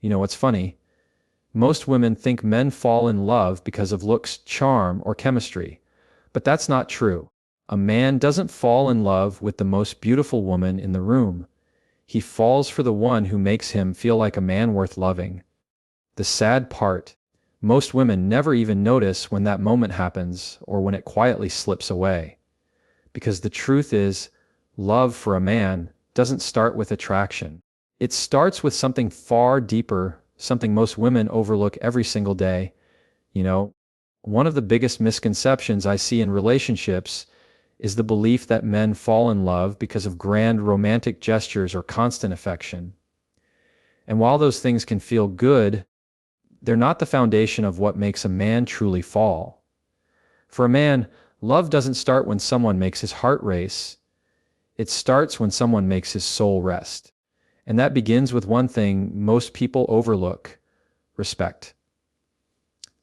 You know what's funny? Most women think men fall in love because of looks, charm, or chemistry. But that's not true. A man doesn't fall in love with the most beautiful woman in the room. He falls for the one who makes him feel like a man worth loving. The sad part, most women never even notice when that moment happens or when it quietly slips away. Because the truth is, love for a man doesn't start with attraction. It starts with something far deeper, something most women overlook every single day. You know, one of the biggest misconceptions I see in relationships is the belief that men fall in love because of grand romantic gestures or constant affection. And while those things can feel good, they're not the foundation of what makes a man truly fall. For a man, love doesn't start when someone makes his heart race. It starts when someone makes his soul rest. And that begins with one thing most people overlook: respect.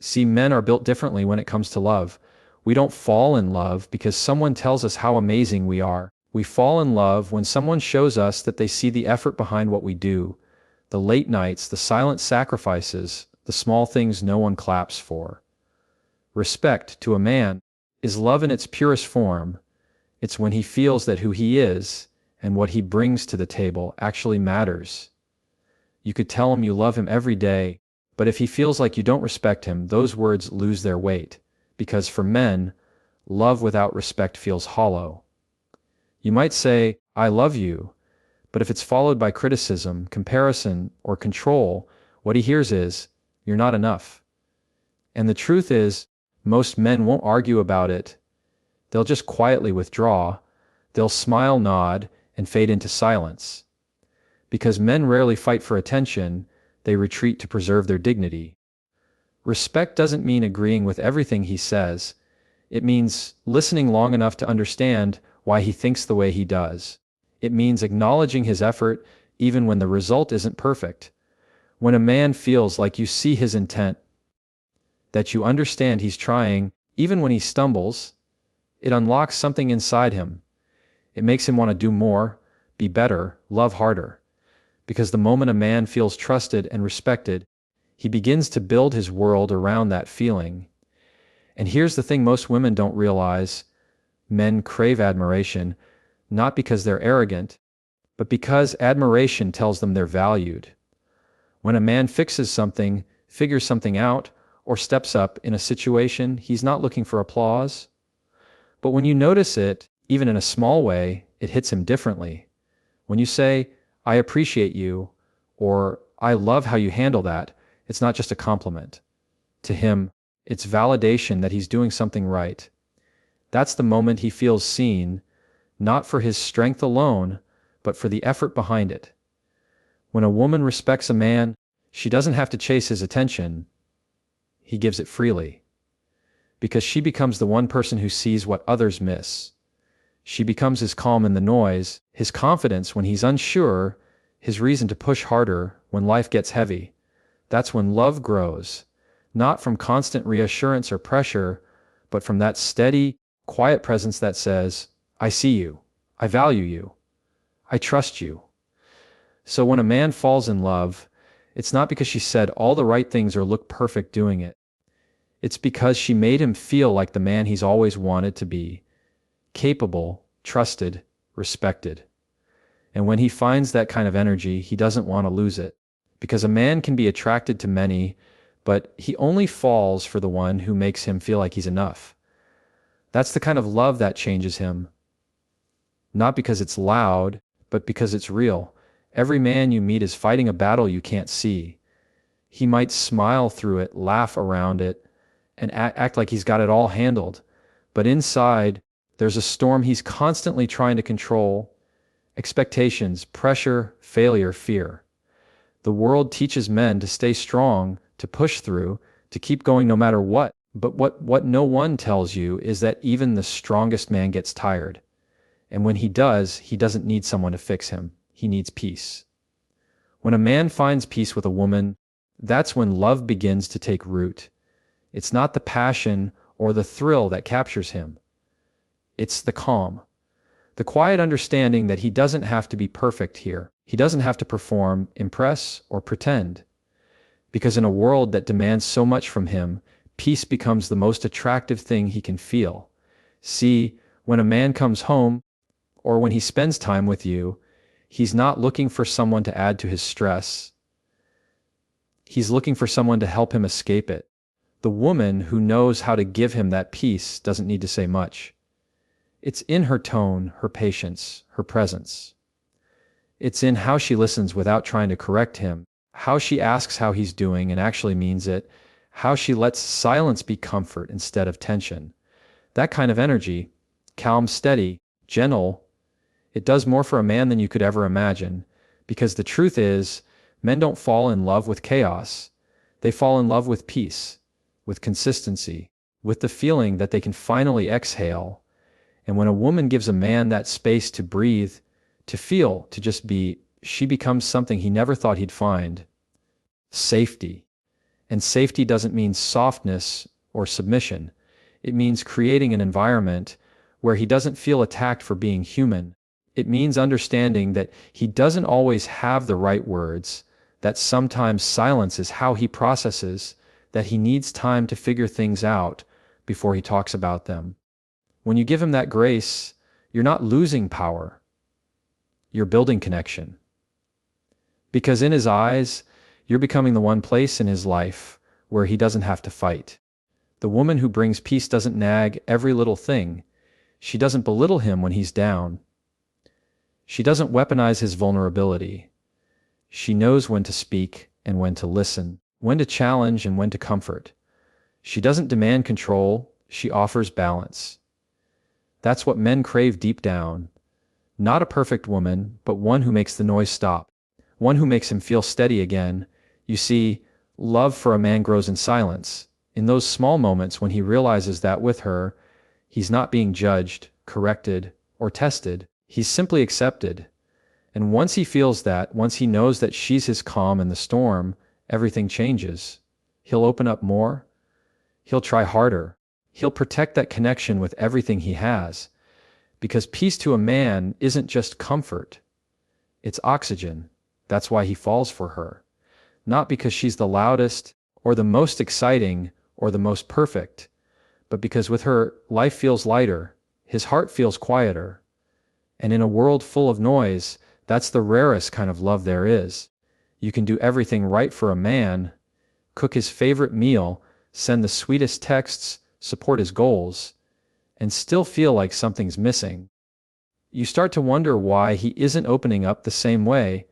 See, men are built differently when it comes to love. We don't fall in love because someone tells us how amazing we are. We fall in love when someone shows us that they see the effort behind what we do, the late nights, the silent sacrifices, the small things no one claps for. Respect, to a man, is love in its purest form. It's when he feels that who he is and what he brings to the table actually matters. You could tell him you love him every day, but if he feels like you don't respect him, those words lose their weight. Because for men, love without respect feels hollow. You might say, "I love you," but if it's followed by criticism, comparison, or control, what he hears is, "You're not enough." And the truth is, most men won't argue about it. They'll just quietly withdraw. They'll smile, nod, and fade into silence. Because men rarely fight for attention, they retreat to preserve their dignity. Respect doesn't mean agreeing with everything he says. It means listening long enough to understand why he thinks the way he does. It means acknowledging his effort even when the result isn't perfect. When a man feels like you see his intent, that you understand he's trying, even when he stumbles, it unlocks something inside him. It makes him want to do more, be better, love harder. Because the moment a man feels trusted and respected, he begins to build his world around that feeling. And here's the thing most women don't realize: men crave admiration, not because they're arrogant, but because admiration tells them they're valued. When a man fixes something, figures something out, or steps up in a situation, he's not looking for applause. But when you notice it, even in a small way, it hits him differently. When you say, "I appreciate you," or "I love how you handle that," it's not just a compliment. To him, it's validation that he's doing something right. That's the moment he feels seen, not for his strength alone, but for the effort behind it. When a woman respects a man, she doesn't have to chase his attention. He gives it freely. Because she becomes the one person who sees what others miss. She becomes his calm in the noise, his confidence when he's unsure, his reason to push harder when life gets heavy. That's when love grows, not from constant reassurance or pressure, but from that steady, quiet presence that says, "I see you, I value you, I trust you." So when a man falls in love, it's not because she said all the right things or looked perfect doing it. It's because she made him feel like the man he's always wanted to be: capable, trusted, respected. And when he finds that kind of energy, he doesn't want to lose it. Because a man can be attracted to many, but he only falls for the one who makes him feel like he's enough. That's the kind of love that changes him. Not because it's loud, but because it's real. Every man you meet is fighting a battle you can't see. He might smile through it, laugh around it, and act like he's got it all handled. But inside, there's a storm he's constantly trying to control: expectations, pressure, failure, fear. The world teaches men to stay strong, to push through, to keep going no matter what. But what no one tells you is that even the strongest man gets tired. And when he does, he doesn't need someone to fix him. He needs peace. When a man finds peace with a woman, that's when love begins to take root. It's not the passion or the thrill that captures him. It's the calm. The quiet understanding that he doesn't have to be perfect here. He doesn't have to perform, impress, or pretend. Because in a world that demands so much from him, peace becomes the most attractive thing he can feel. See, when a man comes home, or when he spends time with you, he's not looking for someone to add to his stress. He's looking for someone to help him escape it. The woman who knows how to give him that peace doesn't need to say much. It's in her tone, her patience, her presence. It's in how she listens without trying to correct him, how she asks how he's doing and actually means it, how she lets silence be comfort instead of tension. That kind of energy, calm, steady, gentle, it does more for a man than you could ever imagine, because the truth is, men don't fall in love with chaos. They fall in love with peace, with consistency, with the feeling that they can finally exhale. And when a woman gives a man that space to breathe, to feel, to just be, she becomes something he never thought he'd find. Safety. And safety doesn't mean softness or submission. It means creating an environment where he doesn't feel attacked for being human. It means understanding that he doesn't always have the right words, that sometimes silence is how he processes, that he needs time to figure things out before he talks about them. When you give him that grace, you're not losing power. You're building connection. Because in his eyes, you're becoming the one place in his life where he doesn't have to fight. The woman who brings peace doesn't nag every little thing. She doesn't belittle him when he's down. She doesn't weaponize his vulnerability. She knows when to speak and when to listen, when to challenge and when to comfort. She doesn't demand control, she offers balance. That's what men crave deep down. Not a perfect woman, but one who makes the noise stop. One who makes him feel steady again. You see, love for a man grows in silence, in those small moments when he realizes that with her, he's not being judged, corrected, or tested. He's simply accepted. And once he feels that, once he knows that she's his calm in the storm, everything changes. He'll open up more. He'll try harder. He'll protect that connection with everything he has. Because peace to a man isn't just comfort. It's oxygen. That's why he falls for her. Not because she's the loudest, or the most exciting, or the most perfect, but because with her, life feels lighter, his heart feels quieter. And in a world full of noise, that's the rarest kind of love there is. You can do everything right for a man, cook his favorite meal, send the sweetest texts, support his goals, and still feel like something's missing. You start to wonder why he isn't opening up the same way,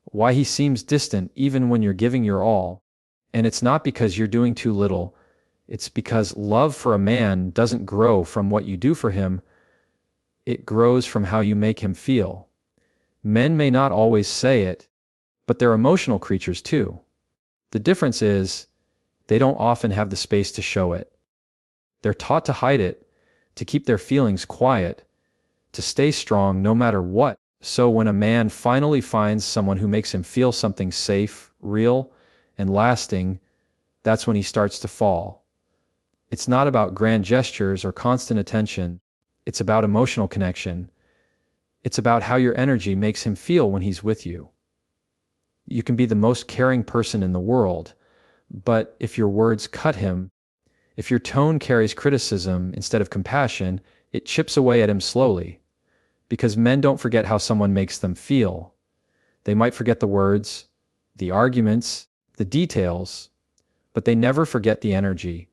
why he seems distant even when you're giving your all. And it's not because you're doing too little. It's because love for a man doesn't grow from what you do for him. It grows from how you make him feel. Men may not always say it, but they're emotional creatures too. The difference is, they don't often have the space to show it. They're taught to hide it, to keep their feelings quiet, to stay strong no matter what. So when a man finally finds someone who makes him feel something safe, real, and lasting, that's when he starts to fall. It's not about grand gestures or constant attention. It's about emotional connection. It's about how your energy makes him feel when he's with you. You can be the most caring person in the world, but if your words cut him, if your tone carries criticism instead of compassion, it chips away at him slowly. Because men don't forget how someone makes them feel. They might forget the words, the arguments, the details, but they never forget the energy.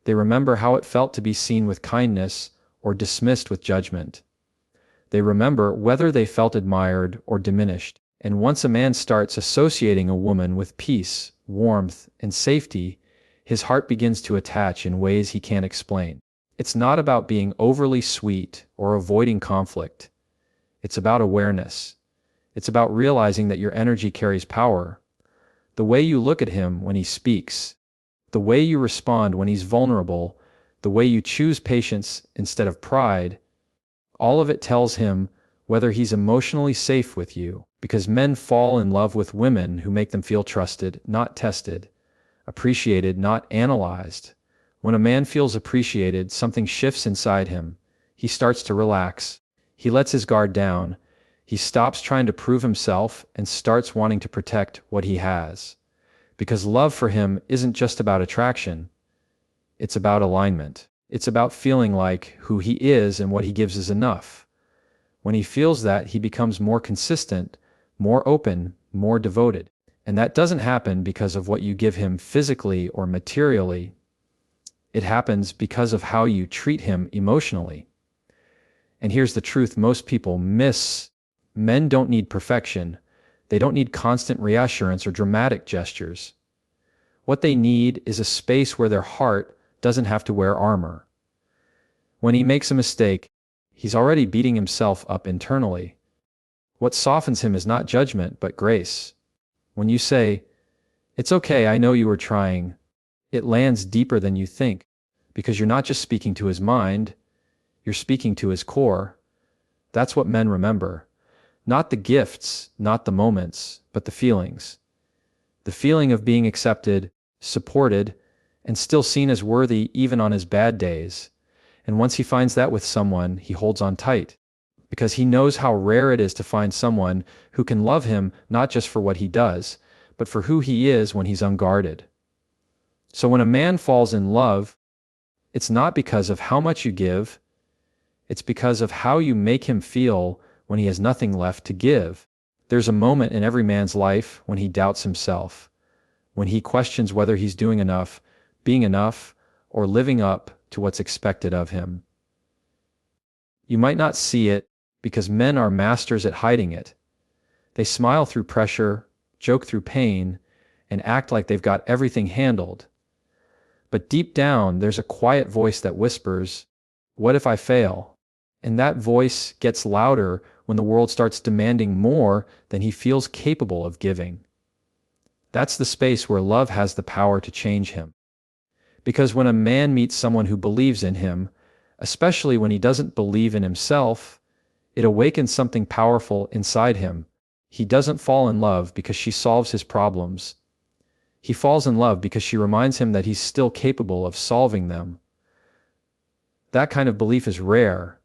They remember how it felt to be seen with kindness or dismissed with judgment. They remember whether they felt admired or diminished. And once a man starts associating a woman with peace, warmth, and safety, his heart begins to attach in ways he can't explain. It's not about being overly sweet or avoiding conflict. It's about awareness. It's about realizing that your energy carries power. The way you look at him when he speaks, the way you respond when he's vulnerable, the way you choose patience instead of pride, all of it tells him whether he's emotionally safe with you. Because men fall in love with women who make them feel trusted, not tested, appreciated, not analyzed. When a man feels appreciated, something shifts inside him. He starts to relax. He lets his guard down. He stops trying to prove himself and starts wanting to protect what he has. because love for him isn't just about attraction. It's about alignment. It's about feeling like who he is and what he gives is enough. When he feels that, he becomes more consistent, more open, more devoted. And that doesn't happen because of what you give him physically or materially. It happens because of how you treat him emotionally. And here's the truth most people miss. Men don't need perfection. They don't need constant reassurance or dramatic gestures. What they need is a space where their heart doesn't have to wear armor. When he makes a mistake, he's already beating himself up internally. What softens him is not judgment, but grace. When you say, "It's okay, I know you were trying," it lands deeper than you think, because you're not just speaking to his mind, you're speaking to his core. That's what men remember. Not the gifts, not the moments, but the feelings. The feeling of being accepted, supported, and still seen as worthy even on his bad days. And once he finds that with someone, he holds on tight, because he knows how rare it is to find someone who can love him not just for what he does, but for who he is when he's unguarded. So when a man falls in love, it's not because of how much you give, it's because of how you make him feel when he has nothing left to give. There's a moment in every man's life when he doubts himself, when he questions whether he's doing enough, being enough, or living up to what's expected of him. You might not see it because men are masters at hiding it. They smile through pressure, joke through pain, and act like they've got everything handled. But deep down, there's a quiet voice that whispers, "What if I fail?" And that voice gets louder when the world starts demanding more than he feels capable of giving. That's the space where love has the power to change him. Because when a man meets someone who believes in him, especially when he doesn't believe in himself, it awakens something powerful inside him. He doesn't fall in love because she solves his problems. He falls in love because she reminds him that he's still capable of solving them. That kind of belief is rare.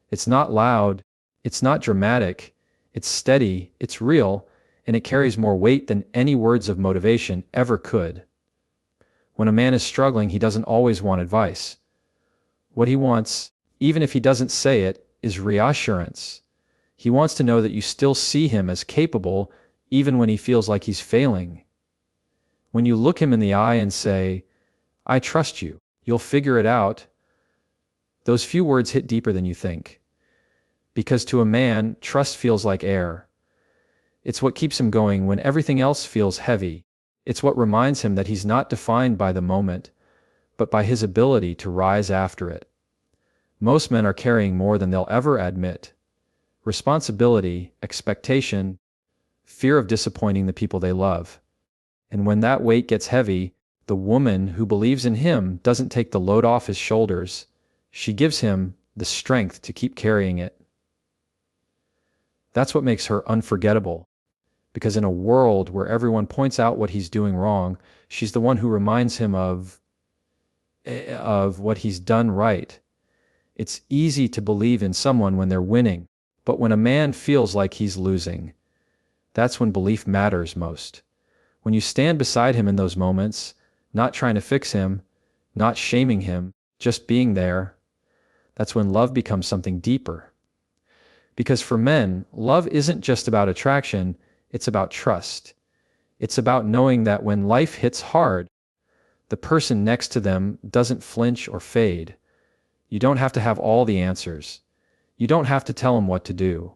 It's not loud, it's not dramatic, it's steady, it's real, and it carries more weight than any words of motivation ever could. When a man is struggling, he doesn't always want advice. What he wants, even if he doesn't say it, is reassurance. He wants to know that you still see him as capable, even when he feels like he's failing. When you look him in the eye and say, "I trust you, you'll figure it out," those few words hit deeper than you think. Because to a man, trust feels like air. It's what keeps him going when everything else feels heavy. It's what reminds him that he's not defined by the moment, but by his ability to rise after it. Most men are carrying more than they'll ever admit. Responsibility, expectation, fear of disappointing the people they love. And when that weight gets heavy, the woman who believes in him doesn't take the load off his shoulders. She gives him the strength to keep carrying it. That's what makes her unforgettable. Because in a world where everyone points out what he's doing wrong, she's the one who reminds him of what he's done right. It's easy to believe in someone when they're winning, but when a man feels like he's losing, that's when belief matters most. When you stand beside him in those moments, not trying to fix him, not shaming him, just being there, that's when love becomes something deeper. Because for men, love isn't just about attraction, it's about trust. It's about knowing that when life hits hard, the person next to them doesn't flinch or fade. You don't have to have all the answers. You don't have to tell him what to do.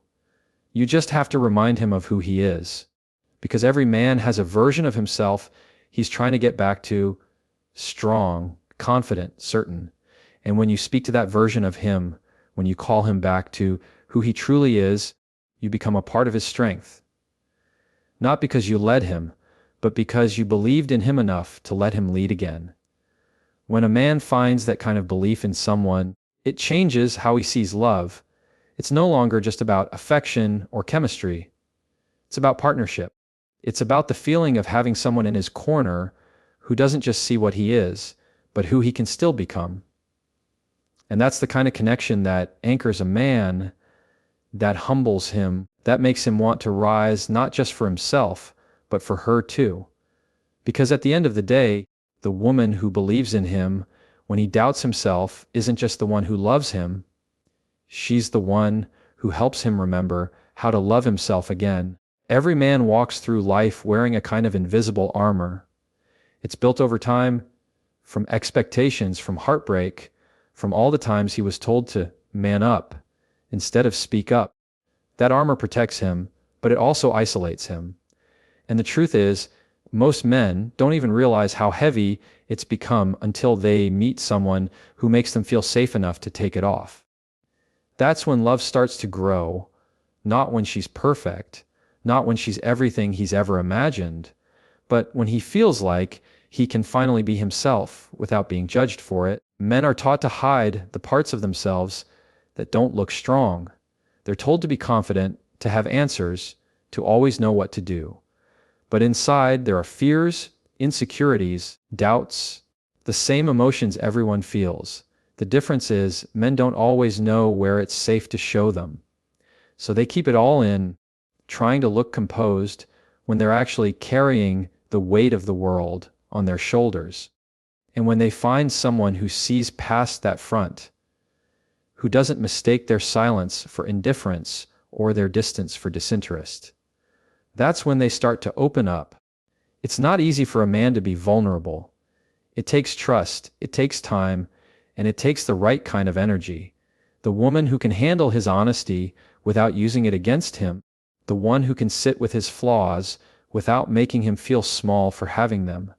You just have to remind him of who he is. Because every man has a version of himself he's trying to get back to, strong, confident, certain. And when you speak to that version of him, when you call him back to who he truly is, you become a part of his strength. Not because you led him, but because you believed in him enough to let him lead again. When a man finds that kind of belief in someone, it changes how he sees love. It's no longer just about affection or chemistry. It's about partnership. It's about the feeling of having someone in his corner who doesn't just see what he is, but who he can still become. And that's the kind of connection that anchors a man, that humbles him, that makes him want to rise not just for himself, but for her too. Because at the end of the day, the woman who believes in him when he doubts himself isn't just the one who loves him, she's the one who helps him remember how to love himself again. Every man walks through life wearing a kind of invisible armor. It's built over time, from expectations, from heartbreak, from all the times he was told to man up instead of speak up. That armor protects him, but it also isolates him. And the truth is, most men don't even realize how heavy it's become until they meet someone who makes them feel safe enough to take it off. That's when love starts to grow, not when she's perfect, not when she's everything he's ever imagined, but when he feels like he can finally be himself without being judged for it. Men are taught to hide the parts of themselves that don't look strong. They're told to be confident, to have answers, to always know what to do. But inside, there are fears, insecurities, doubts, the same emotions everyone feels. The difference is, men don't always know where it's safe to show them. So they keep it all in, trying to look composed when they're actually carrying the weight of the world on their shoulders. And when they find someone who sees past that front, who doesn't mistake their silence for indifference or their distance for disinterest, that's when they start to open up. It's not easy for a man to be vulnerable. It takes trust, it takes time, and it takes the right kind of energy. The woman who can handle his honesty without using it against him, the one who can sit with his flaws without making him feel small for having them,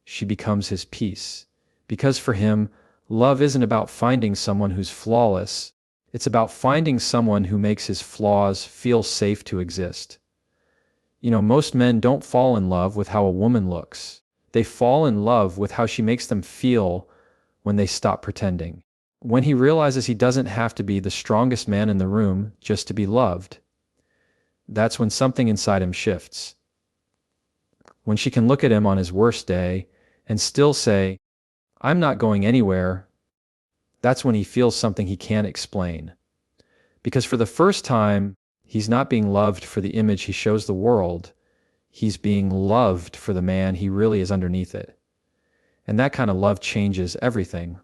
she becomes his peace. Because for him, love isn't about finding someone who's flawless. It's about finding someone who makes his flaws feel safe to exist. Most men don't fall in love with how a woman looks. They fall in love with how she makes them feel when they stop pretending. When he realizes he doesn't have to be the strongest man in the room just to be loved, that's when something inside him shifts. When she can look at him on his worst day and still say, "I'm not going anywhere," that's when he feels something he can't explain. Because for the first time, he's not being loved for the image he shows the world. He's being loved for the man he really is underneath it. And that kind of love changes everything.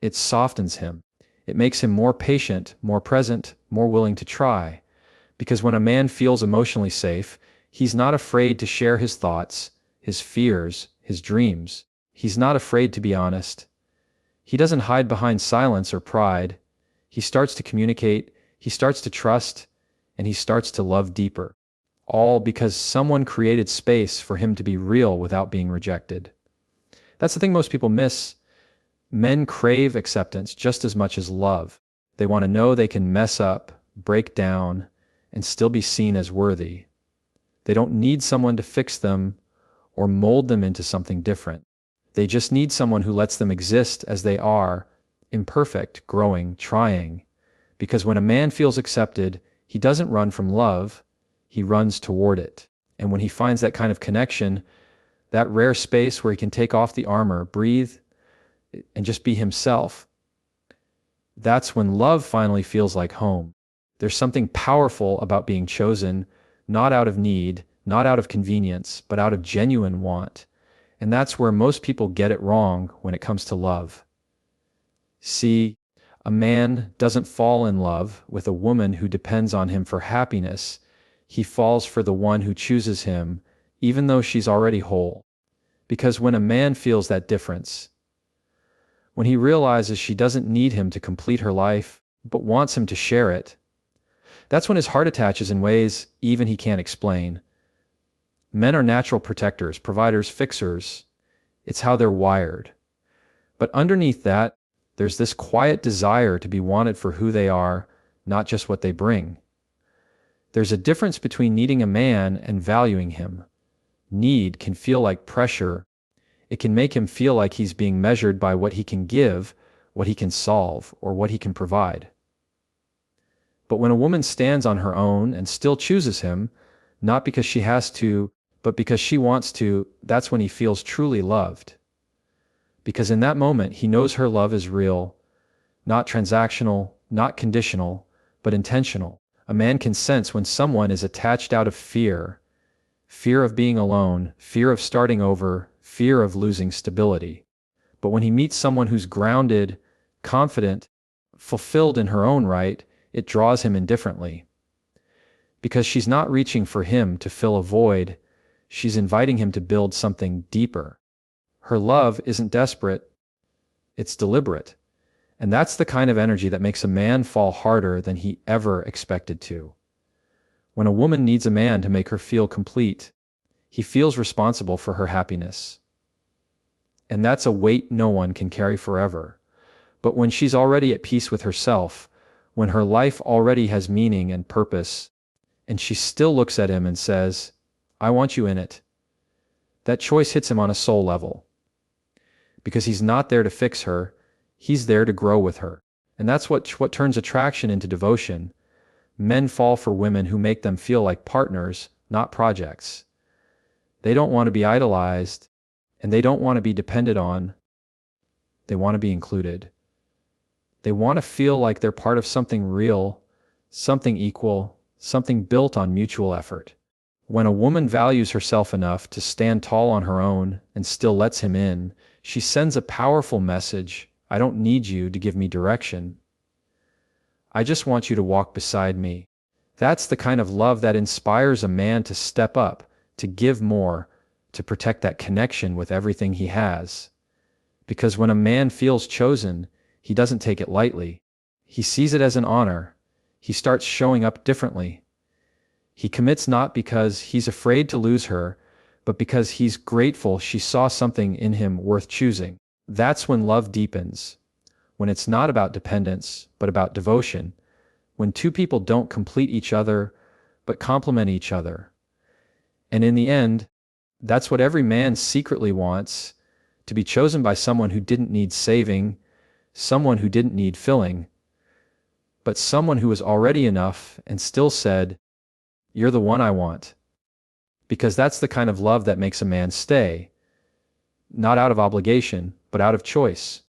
It softens him. It makes him more patient, more present, more willing to try. Because when a man feels emotionally safe, he's not afraid to share his thoughts, his fears, his dreams. He's not afraid to be honest. He doesn't hide behind silence or pride. He starts to communicate, he starts to trust, and he starts to love deeper. All because someone created space for him to be real without being rejected. That's the thing most people miss. Men crave acceptance just as much as love. They want to know they can mess up, break down, and still be seen as worthy. They don't need someone to fix them or mold them into something different. They just need someone who lets them exist as they are, imperfect, growing, trying. Because when a man feels accepted, he doesn't run from love, he runs toward it. And when he finds that kind of connection, that rare space where he can take off the armor, breathe, and just be himself, that's when love finally feels like home. There's something powerful about being chosen, not out of need, not out of convenience, but out of genuine want. And that's where most people get it wrong when it comes to love. See, a man doesn't fall in love with a woman who depends on him for happiness. He falls for the one who chooses him, even though she's already whole. Because when a man feels that difference, when he realizes she doesn't need him to complete her life, but wants him to share it, that's when his heart attaches in ways even he can't explain. Men are natural protectors, providers, fixers. It's how they're wired. But underneath that, there's this quiet desire to be wanted for who they are, not just what they bring. There's a difference between needing a man and valuing him. Need can feel like pressure. It can make him feel like he's being measured by what he can give, what he can solve, or what he can provide. But when a woman stands on her own and still chooses him, not because she has to, but because she wants to, that's when he feels truly loved. Because in that moment, he knows her love is real, not transactional, not conditional, but intentional. A man can sense when someone is attached out of fear fear of being alone, fear of starting over, fear of losing stability. But when he meets someone who's grounded, confident, fulfilled in her own right, it draws him in differently. Because she's not reaching for him to fill a void, she's inviting him to build something deeper. Her love isn't desperate, it's deliberate. And that's the kind of energy that makes a man fall harder than he ever expected to. When a woman needs a man to make her feel complete, he feels responsible for her happiness. And that's a weight no one can carry forever. But when she's already at peace with herself, when her life already has meaning and purpose, and she still looks at him and says, "I want you in it," that choice hits him on a soul level. Because he's not there to fix her, he's there to grow with her. And that's what turns attraction into devotion. Men fall for women who make them feel like partners, not projects. They don't want to be idolized, and they don't want to be depended on. They want to be included. They want to feel like they're part of something real, something equal, something built on mutual effort. When a woman values herself enough to stand tall on her own and still lets him in, she sends a powerful message: I don't need you to give me direction. I just want you to walk beside me. That's the kind of love that inspires a man to step up, to give more, to protect that connection with everything he has. Because when a man feels chosen, he doesn't take it lightly. He sees it as an honor. He starts showing up differently. He commits not because he's afraid to lose her, but because he's grateful she saw something in him worth choosing. That's when love deepens. When it's not about dependence, but about devotion. When two people don't complete each other, but complement each other. And in the end, that's what every man secretly wants: to be chosen by someone who didn't need saving, someone who didn't need filling, but someone who was already enough and still said, "You're the one I want." Because that's the kind of love that makes a man stay, not out of obligation, but out of choice.